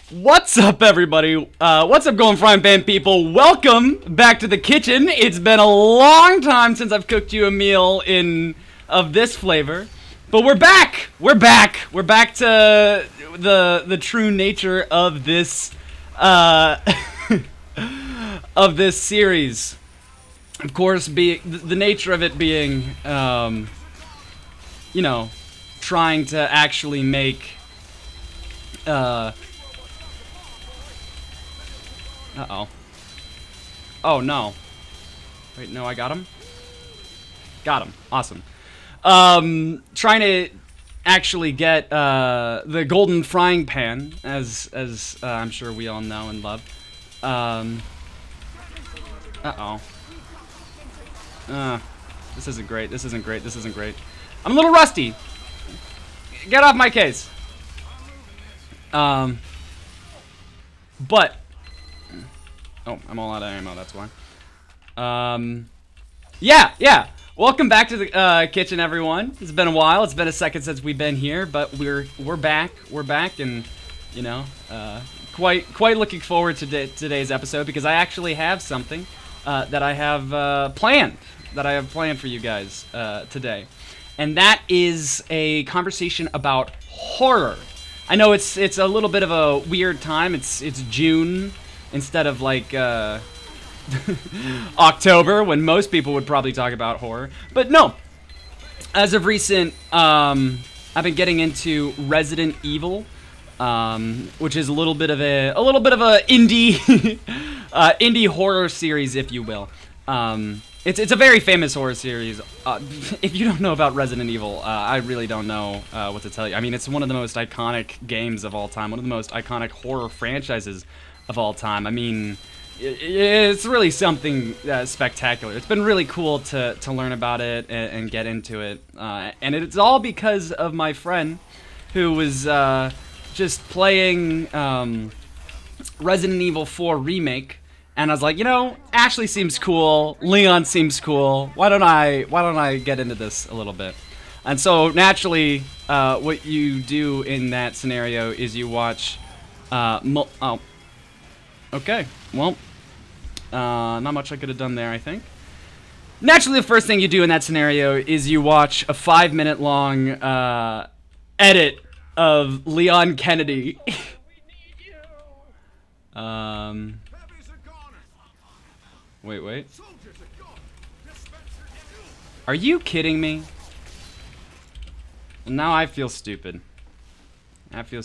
What's up, everybody? What's up, Golden Frying Pan people? Welcome back to the kitchen. It's been a long time since I've cooked you a meal of this flavor, but we're back. We're back. We're back to the true nature of this of this series. Of course, the nature of it being, you know, trying to actually make. Uh-oh. Oh, no. Wait, no, I got him? Got him. Awesome. Trying to actually get the golden frying pan, as I'm sure we all know and love. Uh-oh. This isn't great. This isn't great. This isn't great. I'm a little rusty. Get off my case. But... Oh, I'm all out of ammo, that's why. Yeah. Welcome back to the kitchen, everyone. It's been a while. It's been a second since we've been here, but we're back. We're back, and you know, quite looking forward to today's episode because I actually have something that I have planned for you guys today, and that is a conversation about horror. I know it's a little bit of a weird time. It's June. Instead of like October, when most people would probably talk about horror. But no, as of recent, I've been getting into Resident Evil, which is a little bit of a indie indie horror series, if you will. It's a very famous horror series. If you don't know about Resident Evil, I really don't know what to tell you. I mean, it's one of the most iconic games of all time, one of the most iconic horror franchises of all time. I mean, it's really something spectacular. It's been really cool to learn about it and get into it. And it's all because of my friend who was just playing Resident Evil 4 Remake. And I was like, you know, Ashley seems cool. Leon seems cool. Why don't I get into this a little bit? And so naturally, what you do in that scenario is you watch Okay, well, not much I could have done there, I think. Naturally, the first thing you do in that scenario is you watch a 5-minute long edit of Leon Kennedy. Wait. Are you kidding me? Now I feel stupid. I feel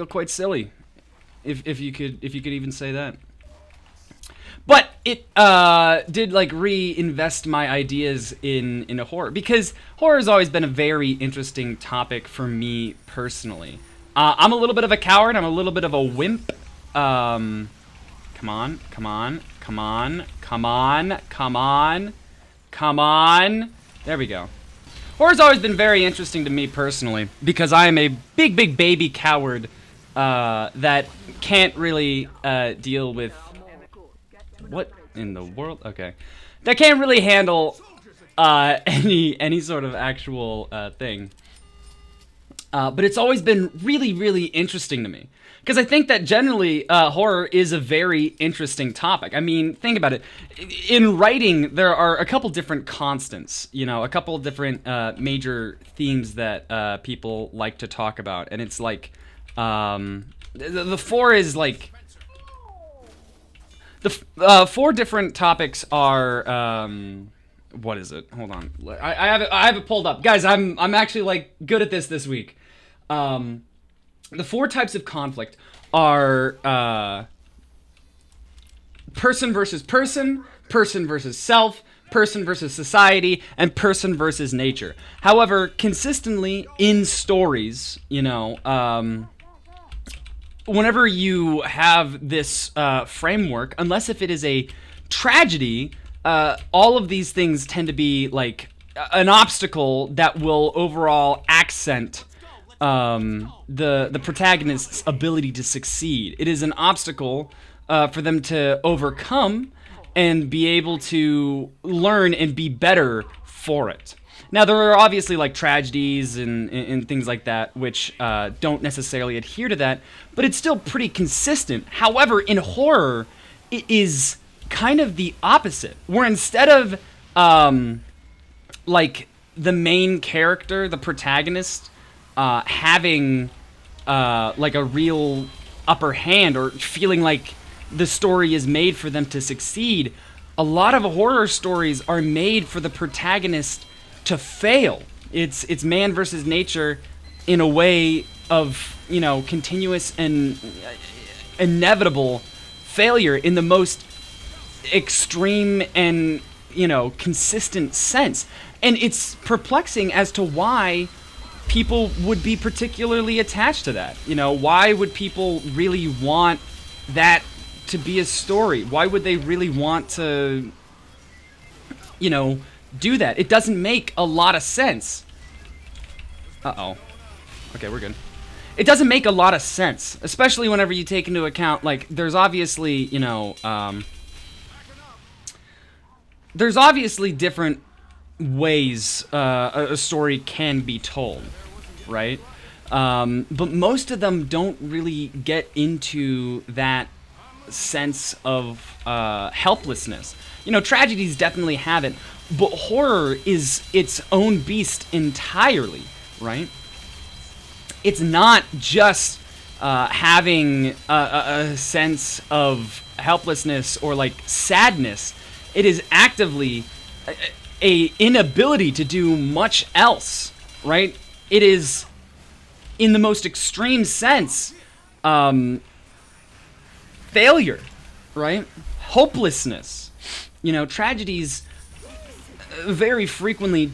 quite silly. If you could even say that. But it did like reinvest my ideas in a horror, because horror has always been a very interesting topic for me personally. I'm a little bit of a coward. I'm a little bit of a wimp. Come on. There we go. Horror's always been very interesting to me personally because I am a big baby coward. That can't really deal with what in the world? Okay, that can't really handle any sort of actual thing. But it's always been really interesting to me because I think that generally horror is a very interesting topic. I mean, think about it. In writing, there are a couple different constants. You know, a couple different major themes that people like to talk about, and it's like. The four is like the four different topics are what is it? Hold on, I have it pulled up, guys. I'm actually like good at this week. The four types of conflict are person versus person, person versus self, person versus society, and person versus nature. However, consistently in stories, you know, whenever you have this framework, unless if it is a tragedy, all of these things tend to be like an obstacle that will overall accent the protagonist's ability to succeed. It is an obstacle for them to overcome and be able to learn and be better for it. Now, there are obviously like tragedies and things like that, which don't necessarily adhere to that, but it's still pretty consistent. However, in horror, it is kind of the opposite, where instead of like the main character, the protagonist, having like a real upper hand or feeling like the story is made for them to succeed, a lot of horror stories are made for the protagonist to fail. It's man versus nature in a way of, continuous and inevitable failure in the most extreme and, consistent sense. And it's perplexing as to why people would be particularly attached to that. Why would people really want that to be a story? Why would they really want to, do that? It doesn't make a lot of sense. Uh-oh. Okay, we're good. It doesn't make a lot of sense, especially whenever you take into account, like, there's obviously, there's obviously different ways a story can be told, right? But most of them don't really get into that sense of helplessness. Tragedies definitely have it, but horror is its own beast entirely, right? It's not just having a sense of helplessness or like sadness. It is actively a inability to do much else, right? It is, in the most extreme sense, failure, right? Hopelessness. Tragedies very frequently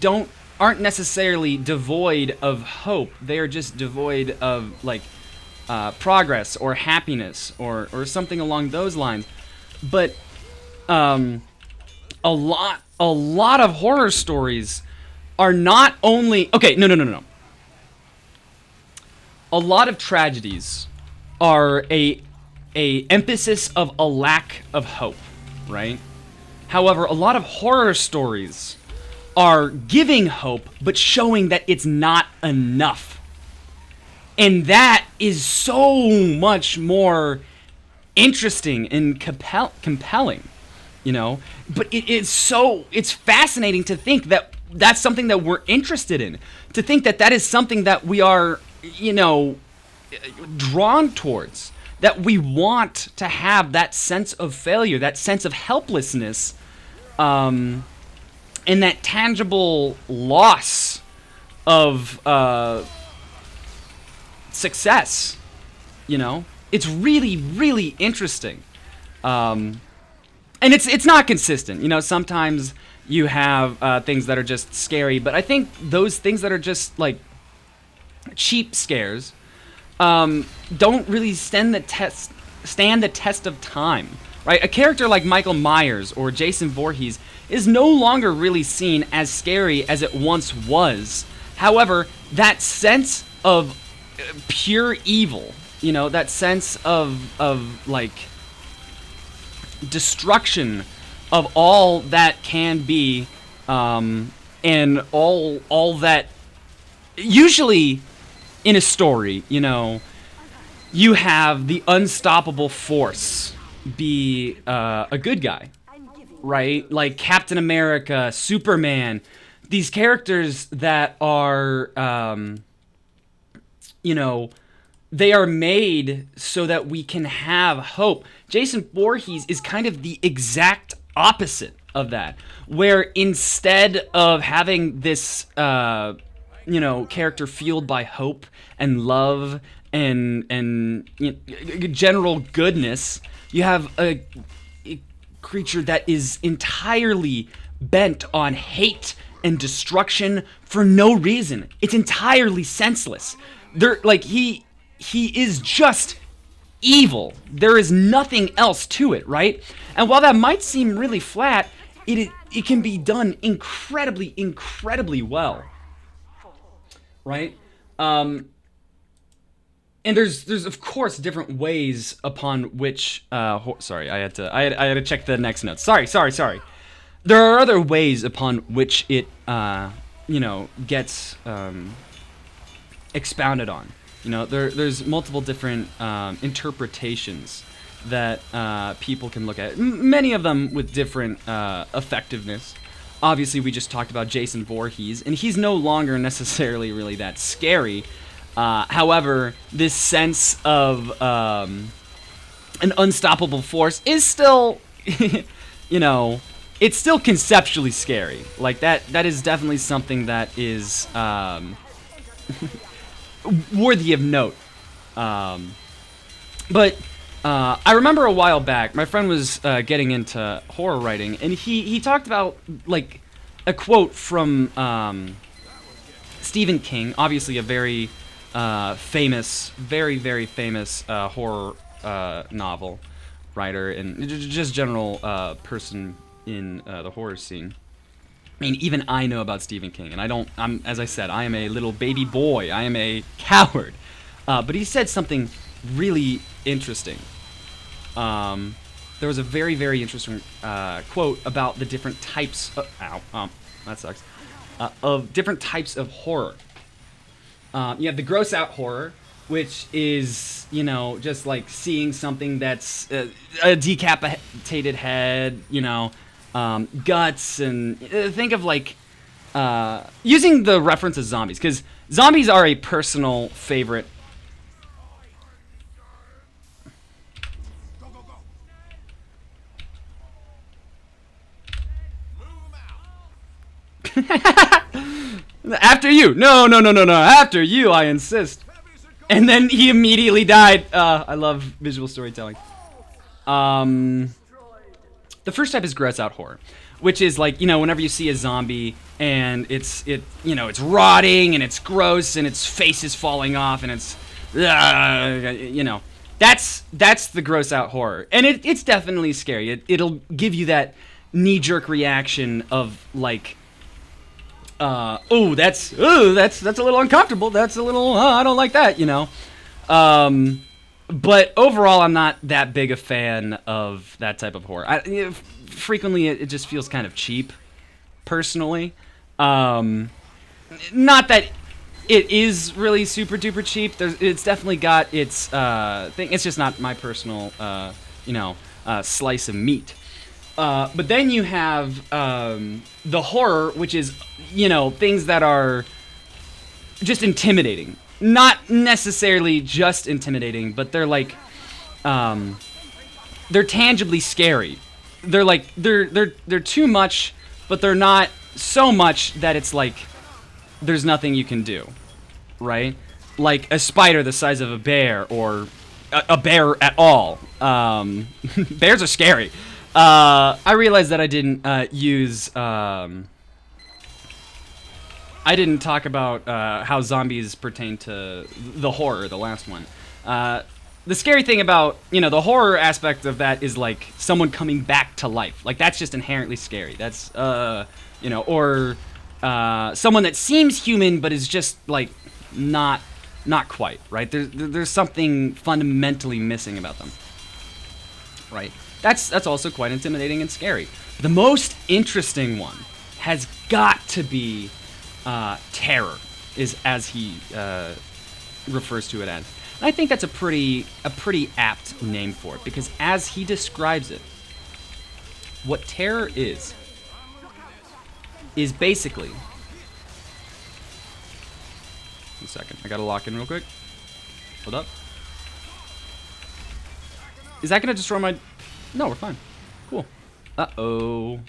aren't necessarily devoid of hope. They are just devoid of like progress or happiness or something along those lines. But a lot of horror stories are not only no. A lot of tragedies are a emphasis of a lack of hope, right? However, a lot of horror stories are giving hope, but showing that it's not enough. And that is so much more interesting and compelling, But it's fascinating to think that that's something that we're interested in. To think that that is something that we are, drawn towards. That we want to have that sense of failure, that sense of helplessness, and that tangible loss of success. It's really, really interesting, and it's not consistent. Sometimes you have things that are just scary, but I think those things that are just like cheap scares don't really stand the test of time, right? A character like Michael Myers or Jason Voorhees is no longer really seen as scary as it once was. However, that sense of pure evil, that sense of like destruction of all that can be, and all that usually in a story, you have the unstoppable force be a good guy, right? Like Captain America, Superman, these characters that are, they are made so that we can have hope. Jason Voorhees is kind of the exact opposite of that, where instead of having this, character fueled by hope and love and general goodness, you have a creature that is entirely bent on hate and destruction for no reason. It's entirely senseless. He is just evil. There is nothing else to it, right? And while that might seem really flat, it can be done incredibly well, right? And there's of course different ways upon which sorry, I had to check the next notes. Sorry. There are other ways upon which it gets expounded on. There's multiple different interpretations that people can look at. Many of them with different effectiveness. Obviously, we just talked about Jason Voorhees, and he's no longer necessarily really that scary. However, this sense of an unstoppable force is still, it's still conceptually scary. Like, that is definitely something that is worthy of note. But I remember a while back, my friend was getting into horror writing, and he talked about, like, a quote from Stephen King, obviously a very famous, very, very famous horror novel writer, and just general person in the horror scene. I mean, even I know about Stephen King, and as I said, I am a little baby boy. I am a coward. But he said something really interesting. There was a very, very interesting quote about the different types of, that sucks, of different types of horror. You have the gross out horror, which is, just like seeing something that's a decapitated head, guts, and think of like using the reference of zombies, because zombies are a personal favorite. After you. No. After you, I insist. And then he immediately died. I love visual storytelling. The first type is gross out horror, which is like, whenever you see a zombie and it's rotting and it's gross and its face is falling off and it's, that's the gross out horror. And it's definitely scary. It'll give you that knee-jerk reaction of like, that's a little uncomfortable. That's a little, I don't like that, But overall, I'm not that big a fan of that type of horror. Frequently, it just feels kind of cheap, personally. Not that it is really super duper cheap. It's definitely got its thing. It's just not my personal, slice of meat. But then you have the horror, which is, things that are just intimidating. Not necessarily just intimidating, but they're like, they're tangibly scary. They're like, they're too much, but they're not so much that it's like, there's nothing you can do, right? Like a spider the size of a bear, or a bear at all. Bears are scary. I realized that I didn't I didn't talk about how zombies pertain to the horror, the last one. The scary thing about, the horror aspect of that is like someone coming back to life. Like that's just inherently scary. That's, or someone that seems human but is just like not quite, right? There's something fundamentally missing about them, right? That's also quite intimidating and scary. The most interesting one has got to be terror, is as he refers to it as. And I think that's a pretty apt name for it, because as he describes it, what terror is basically... One second, I gotta lock in real quick. Hold up. Is that gonna destroy my... No, we're fine. Cool. Uh-oh.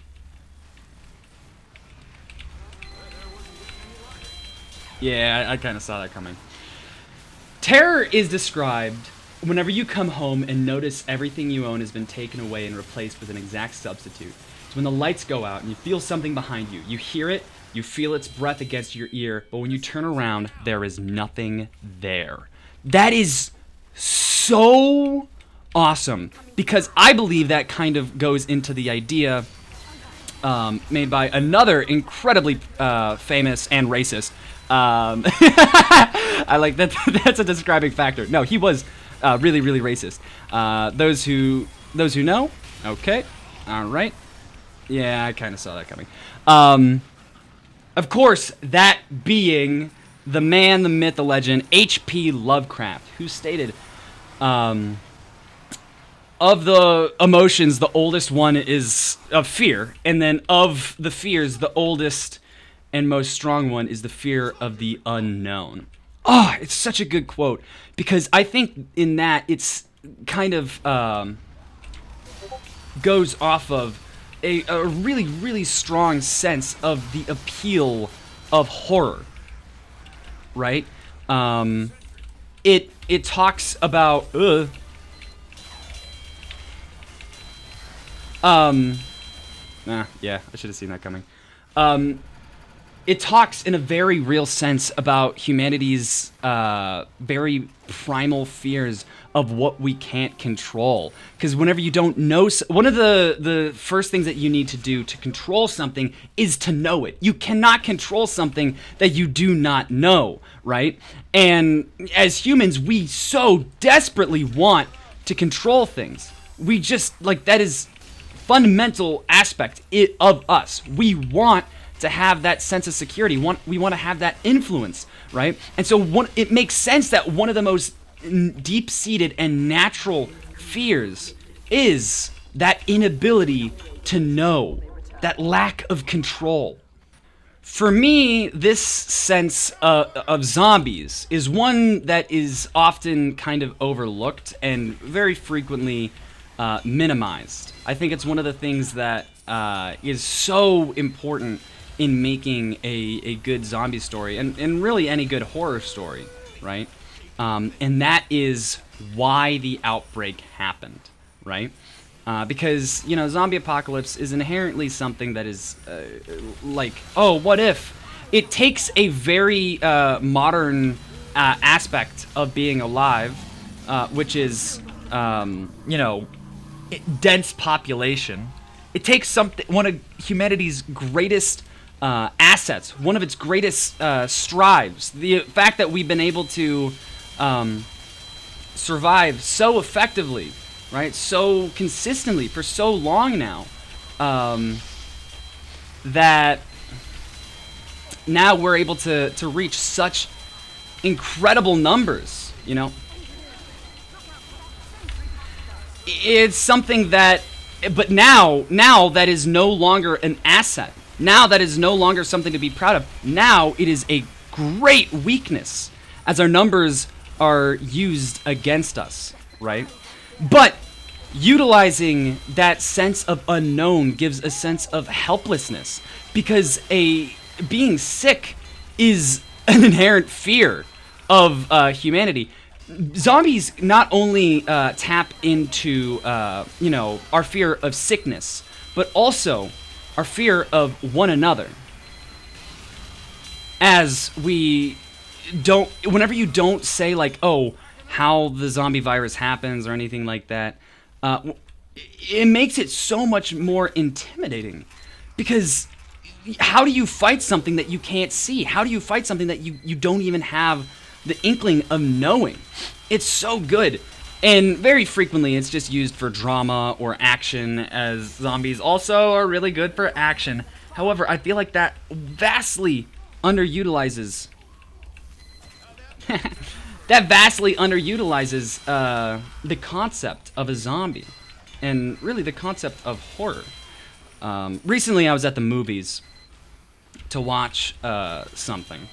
Yeah, I kind of saw that coming. Terror is described whenever you come home and notice everything you own has been taken away and replaced with an exact substitute. It's when the lights go out and you feel something behind you. You hear it, you feel its breath against your ear, but when you turn around, there is nothing there. That is so awesome, because I believe that kind of goes into the idea made by another incredibly famous and racist. I like that. That's a describing factor. No, he was really, really racist. Those who know, okay, all right. Yeah, I kind of saw that coming. Of course, that being the man, the myth, the legend, H.P. Lovecraft, who stated, of the emotions, the oldest one is of fear, and then of the fears, the oldest and most strong one is the fear of the unknown. Oh, it's such a good quote, because I think in that it's kind of goes off of a really, really strong sense of the appeal of horror, right? It talks about yeah, I should have seen that coming. It talks in a very real sense about humanity's very primal fears of what we can't control. Because whenever you don't know, one of the first things that you need to do to control something is to know it. You cannot control something that you do not know, right? And as humans, we so desperately want to control things. We just, like, that is fundamental aspect of us. We want to have that sense of security. We want to have that influence, right? And so it makes sense that one of the most deep-seated and natural fears is that inability to know, that lack of control. For me, this sense of zombies is one that is often kind of overlooked and very frequently minimized. I think it's one of the things that is so important in making a good zombie story, and really any good horror story, right? And that is why the outbreak happened, right? Because, you know, zombie apocalypse is inherently something that is like, oh, what if? It takes a very modern aspect of being alive, which is, you know, dense population. It takes one of humanity's greatest assets, one of its greatest strives. The fact that we've been able to survive so effectively, right, so consistently for so long now, that now we're able to reach such incredible numbers, you know. It's something that, but now that is no longer an asset. Now that is no longer something to be proud of. Now it is a great weakness as our numbers are used against us, right? But utilizing that sense of unknown gives a sense of helplessness, because being sick is an inherent fear of humanity. Zombies not only tap into you know, our fear of sickness, but also our fear of one another. As whenever you don't say, like, oh, how the zombie virus happens or anything like that, it makes it so much more intimidating. Because how do you fight something that you can't see? How do you fight something that you don't even have the inkling of knowing? It's so good. And very frequently it's just used for drama or action, as zombies also are really good for action. However, I feel like that vastly underutilizes the concept of a zombie, and really the concept of horror. Recently I was at the movies to watch something,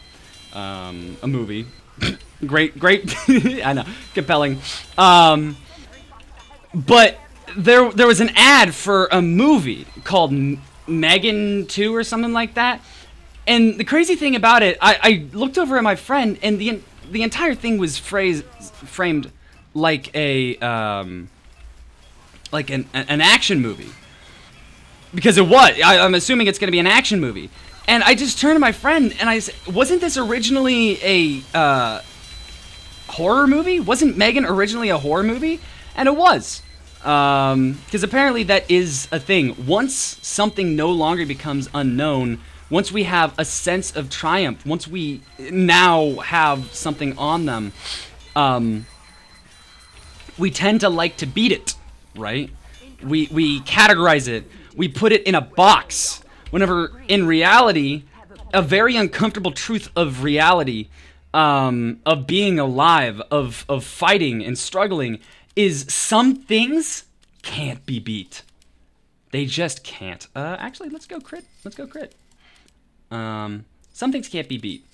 a movie. great I know, compelling, but there was an ad for a movie called Megan 2 or something like that. And the crazy thing about it, I looked over at my friend, and the entire thing was framed like an action movie, because it was. I'm assuming it's going to be an action movie. And I just turned to my friend and I said, wasn't this originally a horror movie? Wasn't Megan originally a horror movie? And it was. Because apparently that is a thing. Once something no longer becomes unknown, once we have a sense of triumph, once we now have something on them, we tend to like to beat it, right? We categorize it. We put it in a box. Whenever in reality, a very uncomfortable truth of reality, of being alive, of fighting and struggling, is some things can't be beat. They just can't. Actually, let's go crit. Let's go crit. Some things can't be beat.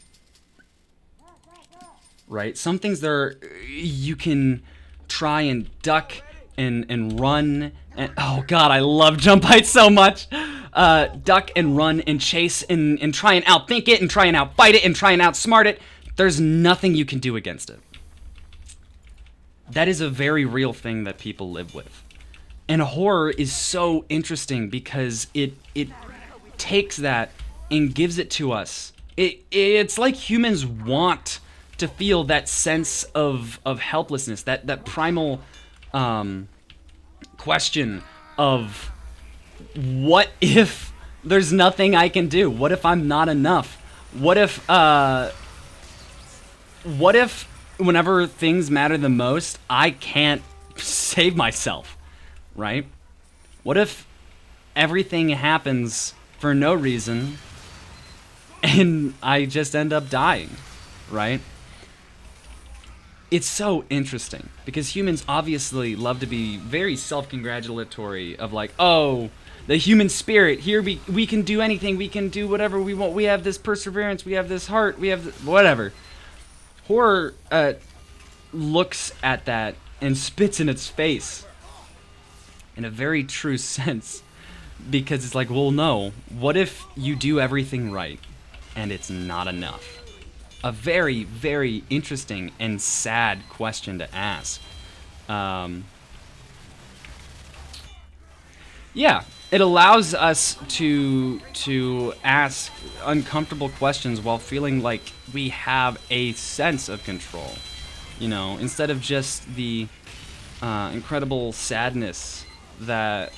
Right? Some things you can try and duck and run. And, oh god, I love jump height so much. Duck and run and chase and try and outthink it and try and outfight it and try and outsmart it. There's nothing you can do against it. That is a very real thing that people live with. And horror is so interesting because it takes that and gives it to us. It's like humans want to feel that sense of helplessness, that primal question of what if there's nothing I can do? What if I'm not enough? What if whenever things matter the most, I can't save myself, right? What if everything happens for no reason and I just end up dying, right? It's so interesting because humans obviously love to be very self-congratulatory of like, oh, the human spirit, here we can do anything, we can do whatever we want, we have this perseverance, we have this heart, we have whatever. Horror looks at that and spits in its face in a very true sense because it's like, well, no, what if you do everything right and it's not enough? A very, very interesting and sad question to ask. Yeah, it allows us to ask uncomfortable questions while feeling like we have a sense of control. You know, instead of just the incredible sadness that,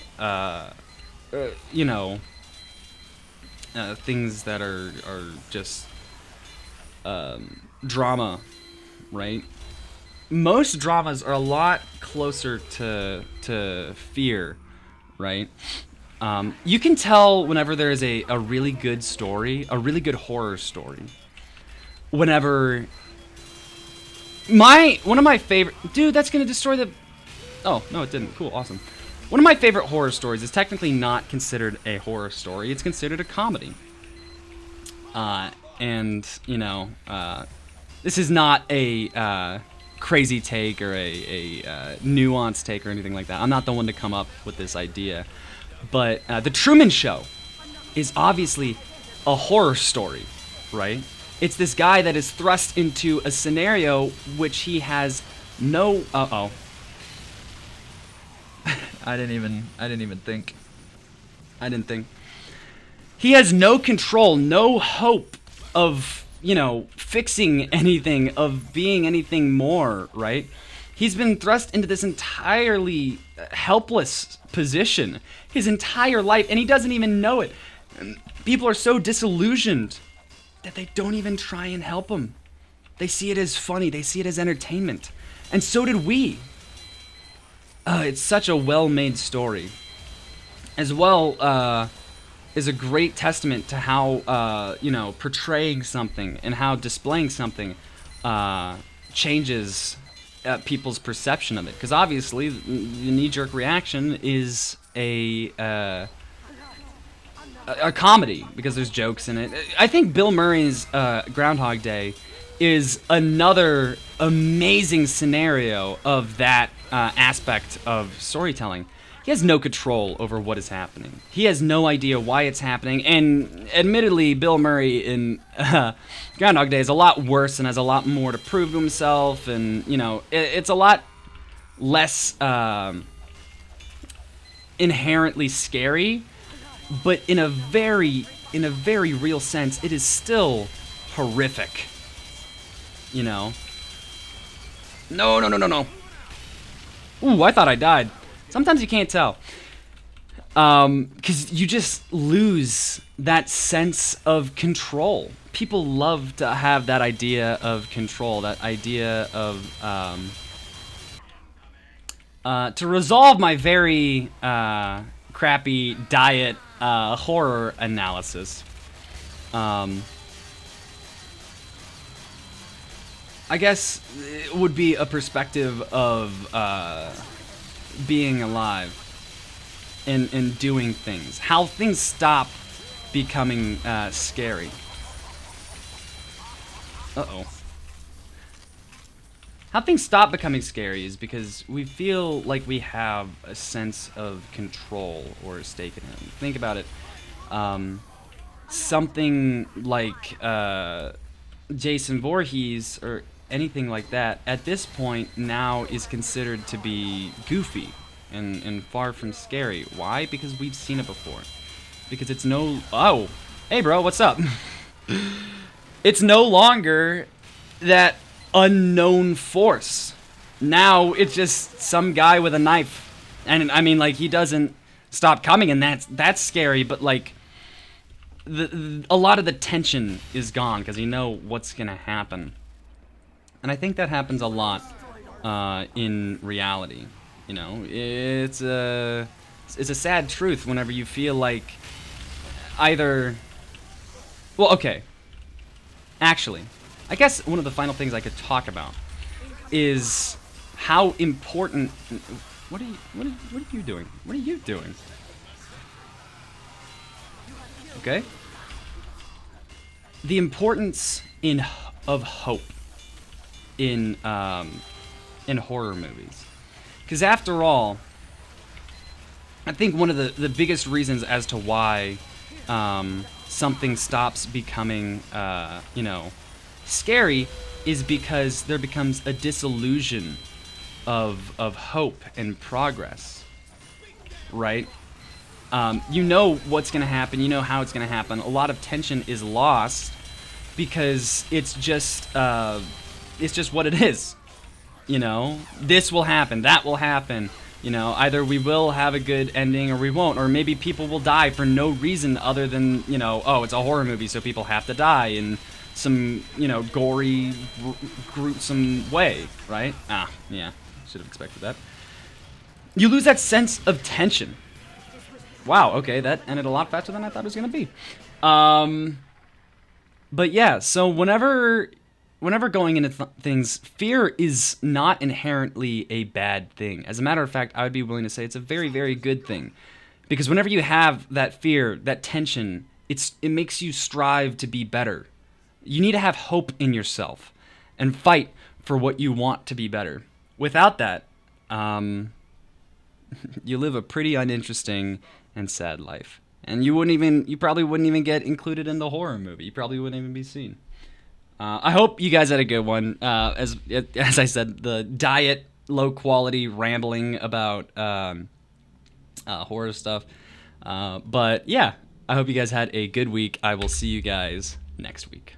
you know, things that are just drama, right? Most dramas are a lot closer to fear, right? You can tell whenever there is a really good story, a really good horror story. Whenever one of my favorite, dude, that's gonna destroy the. Oh no, it didn't. Cool, awesome. One of my favorite horror stories is technically not considered a horror story. It's considered a comedy. And you know, this is not a crazy take or a nuanced take or anything like that. I'm not the one to come up with this idea. But The Truman Show is obviously a horror story, right? It's this guy that is thrust into a scenario which he has no. I didn't even think. I didn't think. He has no control, no hope of, you know, fixing anything, of being anything more, right? He's been thrust into this entirely helpless position his entire life, and he doesn't even know it. People are so disillusioned that they don't even try and help him. They see it as funny, they see it as entertainment. And so did we. It's such a well-made story. As well, is a great testament to how, you know, portraying something and how displaying something changes people's perception of it. Because obviously, the knee-jerk reaction is a comedy, because there's jokes in it. I think Bill Murray's Groundhog Day is another amazing scenario of that aspect of storytelling. He has no control over what is happening. He has no idea why it's happening. And admittedly, Bill Murray in Groundhog Day is a lot worse and has a lot more to prove to himself. And, you know, it's a lot less inherently scary. But in a very real sense, it is still horrific. You know? No. Ooh, I thought I died. Sometimes you can't tell. Because you just lose that sense of control. People love to have that idea of control, that idea of... to resolve my very crappy diet horror analysis, I guess it would be a perspective of being alive and doing things. How things stop becoming scary. Uh-oh. How things stop becoming scary is because we feel like we have a sense of control or a stake in it. Think about it. Something like Jason Voorhees or anything like that, at this point now is considered to be goofy and far from scary. Why? Because we've seen it before. Because it's no... Oh! Hey, bro, what's up? It's no longer that unknown force. Now it's just some guy with a knife. And I mean, like, he doesn't stop coming, and that's scary, but like a lot of the tension is gone because you know what's gonna happen. And I think that happens a lot in reality. You know, it's a sad truth whenever you feel like either... Well, okay. Actually, I guess one of the final things I could talk about is how important... What are you doing? What are you doing? Okay. The importance of hope in horror movies, because after all, I think one of the biggest reasons as to why something stops becoming scary is because there becomes a disillusion of hope and progress, right? You know what's going to happen. You know how it's going to happen. A lot of tension is lost because it's just what it is. You know, this will happen. That will happen. You know, either we will have a good ending or we won't. Or maybe people will die for no reason other than, you know, oh, it's a horror movie, so people have to die in some, you know, gory, gruesome way, right? Ah, yeah. Should have expected that. You lose that sense of tension. Wow, okay, that ended a lot faster than I thought it was going to be. But yeah, so whenever going into things, fear is not inherently a bad thing. As a matter of fact, I would be willing to say it's a very, very good thing. Because whenever you have that fear, that tension, it makes you strive to be better. You need to have hope in yourself and fight for what you want to be better. Without that, you live a pretty uninteresting and sad life. And you probably wouldn't even get included in the horror movie. You probably wouldn't even be seen. I hope you guys had a good one. As I said, the diet, low quality rambling about horror stuff. But yeah, I hope you guys had a good week. I will see you guys next week.